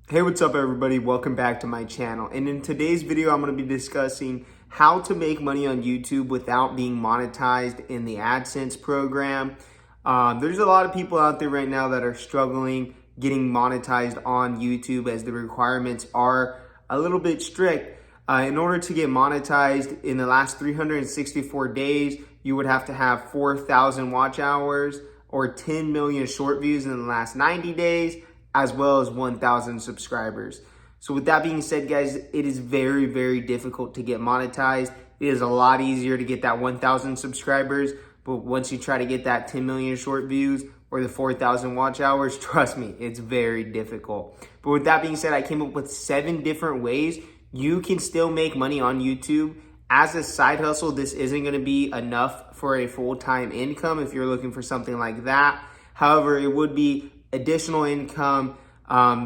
Hey, what's up everybody? Welcome back to my channel. And in today's video, I'm going to be discussing how to make money on YouTube without being monetized in the AdSense program. There's a lot of people out there right now that are struggling getting monetized on YouTube as the requirements are a little bit strict. In order to get monetized in the last 364 days, you would have to have 4,000 watch hours or 10 million short views in the last 90 days, as well as 1,000 subscribers. So with that being said, guys, it is very, very difficult to get monetized. It is a lot easier to get that 1,000 subscribers, but once you try to get that 10 million short views or the 4,000 watch hours, trust me, it's very difficult. But with that being said, I came up with 7 different ways you can still make money on YouTube. As a side hustle, this isn't gonna be enough for a full-time income if you're looking for something like that. However, it would be additional income,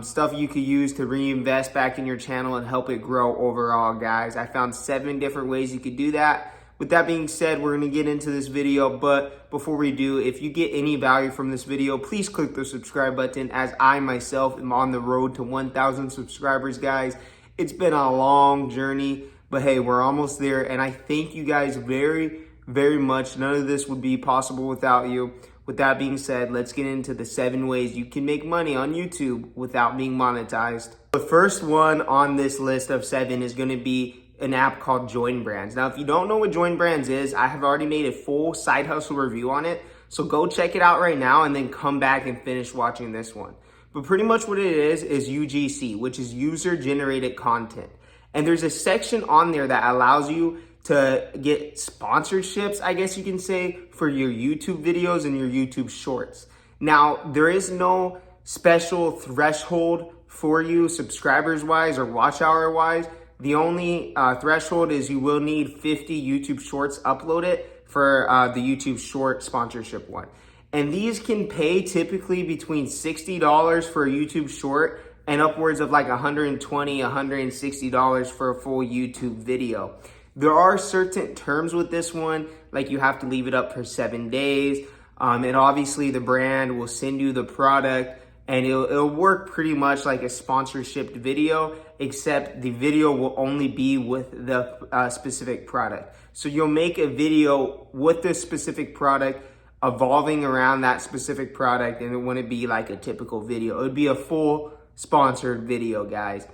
stuff you could use to reinvest back in your channel and help it grow overall, guys. I found 7 different ways you could do that. With that being said, we're going to get into this video, but before we do, if you get any value from this video, please click the subscribe button, as I myself am on the road to 1,000 subscribers, guys. It's been a long journey, but hey, we're almost there, and I thank you guys very, very much. None of this would be possible without you. With that being said, let's get into the 7 ways you can make money on YouTube without being monetized. The first one on this list of 7 is going to be an app called Join Brands. Now, if you don't know what Join Brands is, I have already made a full side hustle review on it. So go check it out right now and then come back and finish watching this one. But pretty much what it is UGC, which is user generated content. And there's a section on there that allows you to get sponsorships, I guess you can say, for your YouTube videos and your YouTube shorts. Now, there is no special threshold for you subscribers wise or watch hour wise. The only threshold is you will need 50 YouTube shorts uploaded for the YouTube short sponsorship one. And these can pay typically between $60 for a YouTube short and upwards of like $120, $160 for a full YouTube video. There are certain terms with this one, like you have to leave it up for 7 days. And obviously the brand will send you the product, and it'll work pretty much like a sponsorship video, except the video will only be with the specific product. So you'll make a video with this specific product evolving around that specific product, and it wouldn't be like a typical video. It would be a full sponsored video, guys.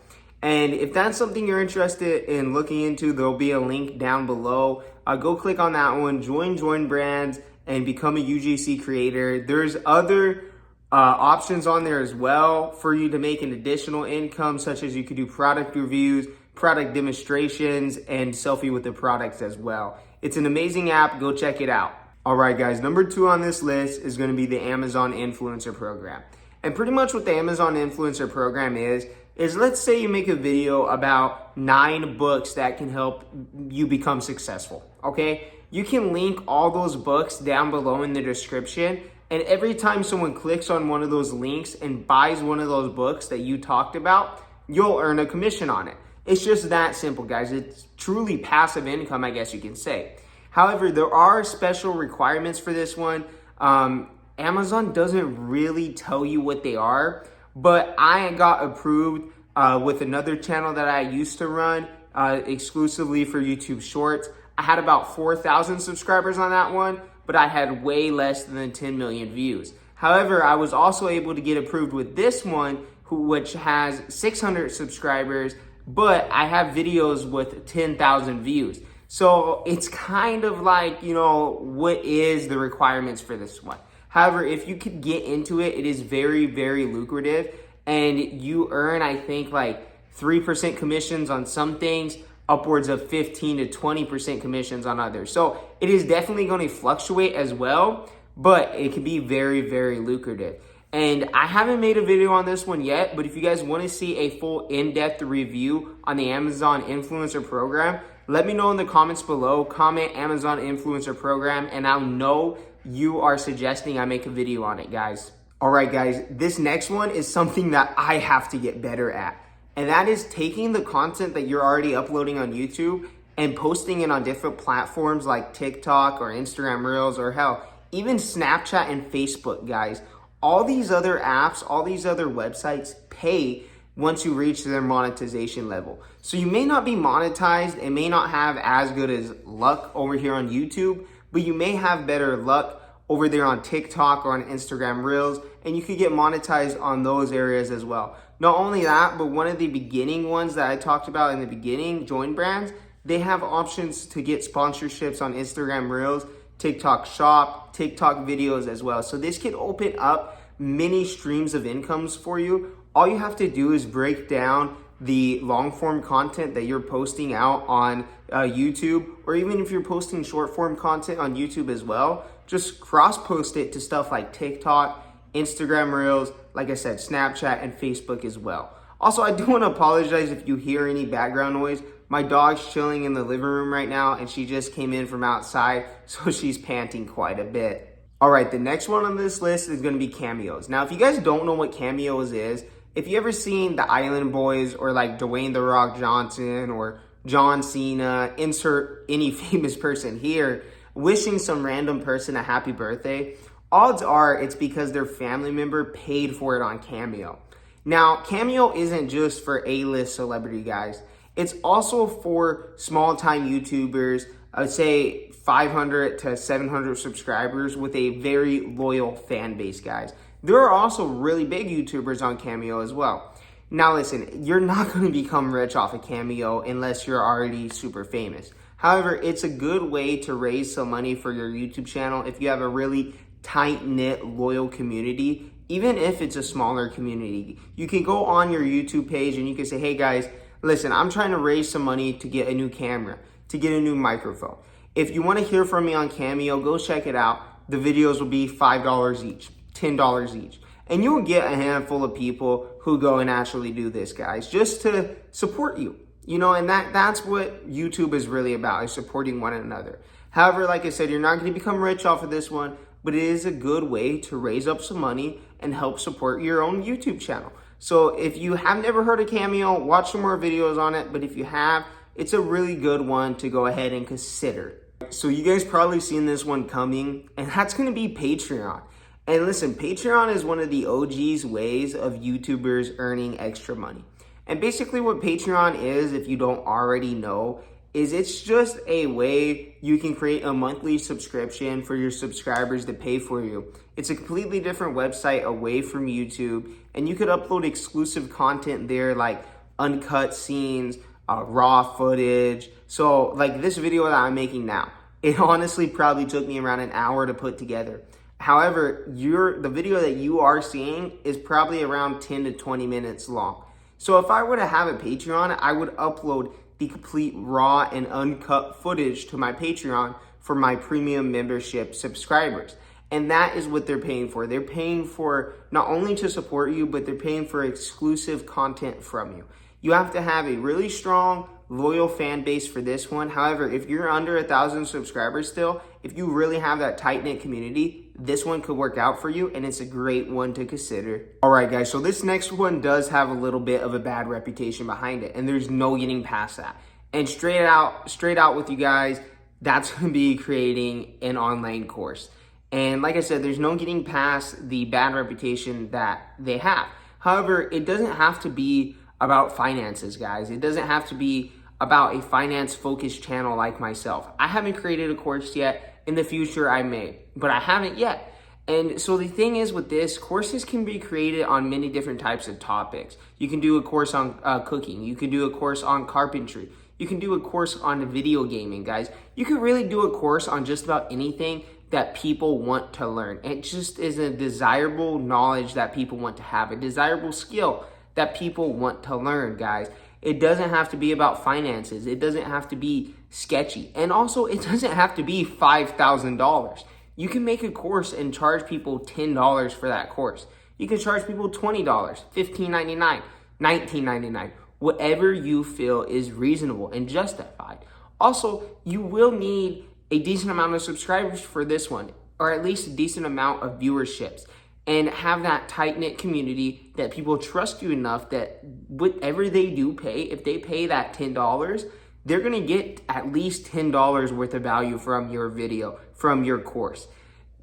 And if that's something you're interested in looking into, there'll be a link down below. Go click on that one, join Brands, and become a UGC creator. There's other options on there as well for you to make an additional income, such as you could do product reviews, product demonstrations, and selfie with the products as well. It's an amazing app. Go check it out. All right, guys, number 2 on this list is going to be the Amazon Influencer Program. And pretty much what the Amazon Influencer Program is let's say you make a video about 9 books that can help you become successful, okay? You can link all those books down below in the description, and every time someone clicks on one of those links and buys one of those books that you talked about, you'll earn a commission on it. It's just that simple, guys. It's truly passive income, I guess you can say. However, there are special requirements for this one. Amazon doesn't really tell you what they are, but I got approved with another channel that I used to run exclusively for YouTube Shorts. I had about 4,000 subscribers on that one, but I had way less than 10 million views. However, I was also able to get approved with this one, which has 600 subscribers, but I have videos with 10,000 views. So it's kind of like, you know, what is the requirements for this one? However, if you could get into it, it is very, very lucrative, and you earn, I think, like 3% commissions on some things, upwards of 15 to 20% commissions on others. So it is definitely going to fluctuate as well, but it can be very, very lucrative. And I haven't made a video on this one yet, but if you guys want to see a full in-depth review on the Amazon Influencer Program, let me know in the comments below. Comment Amazon Influencer Program, and I'll know you are suggesting I make a video on it, guys. All right, guys, this next one is something that I have to get better at. And that is taking the content that you're already uploading on YouTube and posting it on different platforms like TikTok or Instagram Reels, or hell, even Snapchat and Facebook, guys. All these other apps, all these other websites pay once you reach their monetization level. So you may not be monetized and may not have as good as luck over here on YouTube, but you may have better luck over there on TikTok or on Instagram Reels, and you could get monetized on those areas as well. Not only that, but one of the beginning ones that I talked about in the beginning, Join Brands, they have options to get sponsorships on Instagram Reels, TikTok Shop, TikTok videos as well. So this could open up many streams of incomes for you. All you have to do is break down the long form content that you're posting out on YouTube, or even if you're posting short form content on YouTube as well, just cross post it to stuff like TikTok, Instagram Reels, like I said, Snapchat and Facebook as well. Also, I do want to apologize if you hear any background noise. My dog's chilling in the living room right now and she just came in from outside, so she's panting quite a bit. All right, the next one on this list is going to be cameos. Now, if you guys don't know what cameos is, if you ever seen the Island Boys or like Dwayne The Rock Johnson or John Cena, insert any famous person here, wishing some random person a happy birthday, odds are it's because their family member paid for it on Cameo. Now, Cameo isn't just for A-list celebrity guys. It's also for small-time YouTubers, I would say 500 to 700 subscribers with a very loyal fan base, guys. There are also really big YouTubers on Cameo as well. Now listen, you're not going to become rich off of Cameo unless you're already super famous. However, it's a good way to raise some money for your YouTube channel if you have a really tight-knit, loyal community, even if it's a smaller community. You can go on your YouTube page and you can say, hey guys, listen, I'm trying to raise some money to get a new camera, to get a new microphone. If you want to hear from me on Cameo, go check it out. The videos will be $5 each, $10 each. And you'll get a handful of people who go and actually do this, guys, just to support you. You know, and that's what YouTube is really about, is supporting one another. However, like I said, you're not going to become rich off of this one, but it is a good way to raise up some money and help support your own YouTube channel. So if you have never heard of Cameo, watch some more videos on it. But if you have, it's a really good one to go ahead and consider. So you guys probably seen this one coming, and that's going to be Patreon. And listen, Patreon is one of the OG's ways of YouTubers earning extra money. And basically what Patreon is, if you don't already know, is it's just a way you can create a monthly subscription for your subscribers to pay for you. It's a completely different website away from YouTube, and you could upload exclusive content there like uncut scenes, raw footage. So like this video that I'm making now, it honestly probably took me around an hour to put together. However, the video that you are seeing is probably around 10 to 20 minutes long. So if I were to have a Patreon, I would upload the complete raw and uncut footage to my Patreon for my premium membership subscribers. And that is what they're paying for. They're paying for not only to support you, but they're paying for exclusive content from you. You have to have a really strong, loyal fan base for this one. However, if you're under 1,000 subscribers still, if you really have that tight-knit community, this one could work out for you, and it's a great one to consider. All right, guys, so this next one does have a little bit of a bad reputation behind it, and there's no getting past that. And straight out with you guys, that's going to be creating an online course. And like I said, there's no getting past the bad reputation that they have. However, it doesn't have to be about finances, guys. It doesn't have to be about a finance-focused channel like myself. I haven't created a course yet. In the future, I may, but I haven't yet. And so the thing is with this, courses can be created on many different types of topics. You can do a course on cooking. You can do a course on carpentry. You can do a course on video gaming, guys. You can really do a course on just about anything that people want to learn. It just is a desirable knowledge that people want to have, a desirable skill that people want to learn, guys. It doesn't have to be about finances. It doesn't have to be sketchy. And also, it doesn't have to be $5,000. You can make a course and charge people $10 for that course. You can charge people $20, $15.99, $19.99, whatever you feel is reasonable and justified. Also, you will need a decent amount of subscribers for this one, or at least a decent amount of viewerships, and have that tight-knit community that people trust you enough that whatever they do pay, if they pay that $10, they're gonna get at least $10 worth of value from your video, from your course.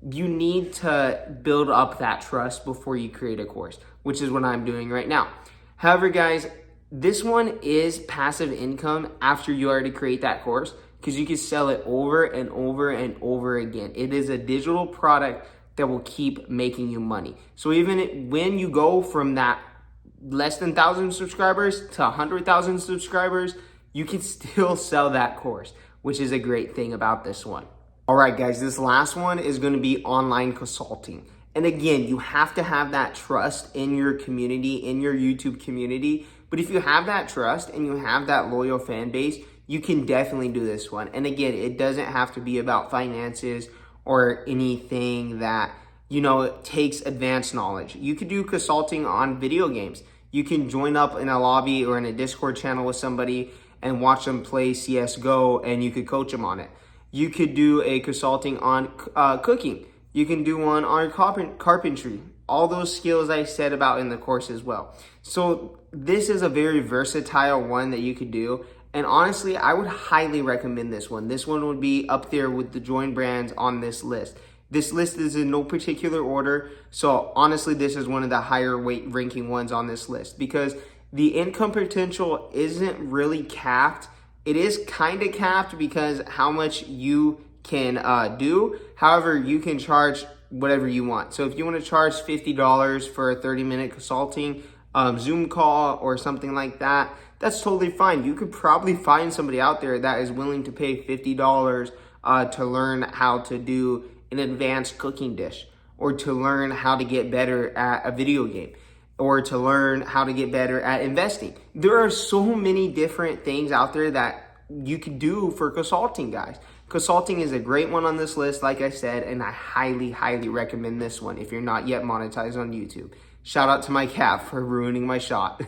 You need to build up that trust before you create a course, which is what I'm doing right now. However, guys, this one is passive income after you already create that course, because you can sell it over and over and over again. It is a digital product that will keep making you money. So even when you go from that less than 1,000 subscribers to 100,000 subscribers, you can still sell that course, which is a great thing about this one. All right, guys, this last one is going to be online consulting. And again, you have to have that trust in your community, in your YouTube community. But if you have that trust and you have that loyal fan base, you can definitely do this one. And again, it doesn't have to be about finances or anything that, takes advanced knowledge. You could do consulting on video games. You can join up in a lobby or in a Discord channel with somebody and watch them play CSGO, and you could coach them on it. You could do a consulting on cooking. You can do one on carpentry. All those skills I said about in the course as well. So this is a very versatile one that you could do. And honestly, I would highly recommend this one. This one would be up there with the join brands on this list. This list is in no particular order. So honestly, this is one of the higher weight ranking ones on this list, because the income potential isn't really capped. It is kind of capped because how much you can do. However, you can charge whatever you want. So if you want to charge $50 for a 30-minute consulting Zoom call or something like that, that's totally fine. You could probably find somebody out there that is willing to pay $50 to learn how to do an advanced cooking dish, or to learn how to get better at a video game, or to learn how to get better at investing. There are so many different things out there that you could do for consulting, guys. Consulting is a great one on this list, like I said, and I highly, highly recommend this one if you're not yet monetized on YouTube. Shout out to my cat for ruining my shot.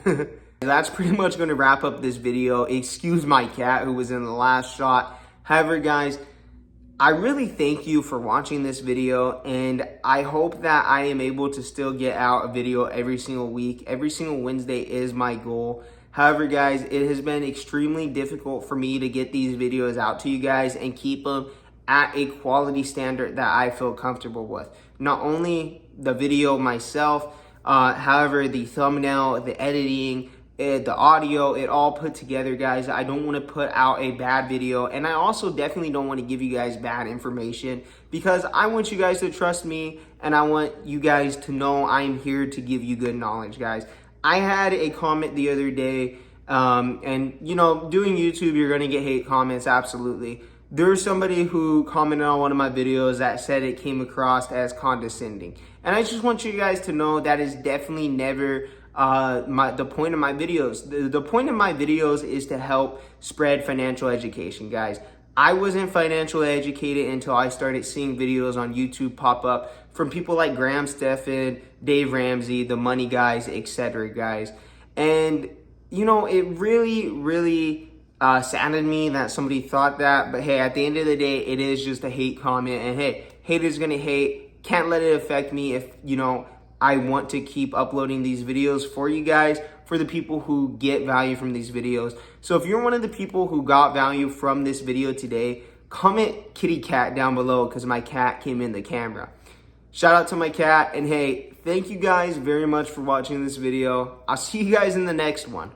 That's pretty much going to wrap up this video. Excuse my cat who was in the last shot. However, guys, I really thank you for watching this video, and I hope that I am able to still get out a video every single week. Every single Wednesday is my goal. However, guys, it has been extremely difficult for me to get these videos out to you guys and keep them at a quality standard that I feel comfortable with. Not only the video myself, however, the thumbnail, the editing, the audio, it all put together, guys. I don't want to put out a bad video, and I also definitely don't want to give you guys bad information, because I want you guys to trust me, and I want you guys to know I'm here to give you good knowledge, guys. I had a comment the other day, and doing YouTube, you're going to get hate comments, absolutely. There's somebody who commented on one of my videos that said it came across as condescending. And I just want you guys to know that is definitely never the point of my videos. The point of my videos is to help spread financial education, guys. I wasn't financially educated until I started seeing videos on YouTube pop up from people like Graham Stephan, Dave Ramsey, the Money Guys, etc., guys. And, it really, really saddened me that somebody thought that. But hey, at the end of the day, it is just a hate comment. And hey, haters gonna hate. Can't let it affect me if, I want to keep uploading these videos for you guys, for the people who get value from these videos. So if you're one of the people who got value from this video today, comment kitty cat down below, because my cat came in the camera. Shout out to my cat, and hey, thank you guys very much for watching this video. I'll see you guys in the next one.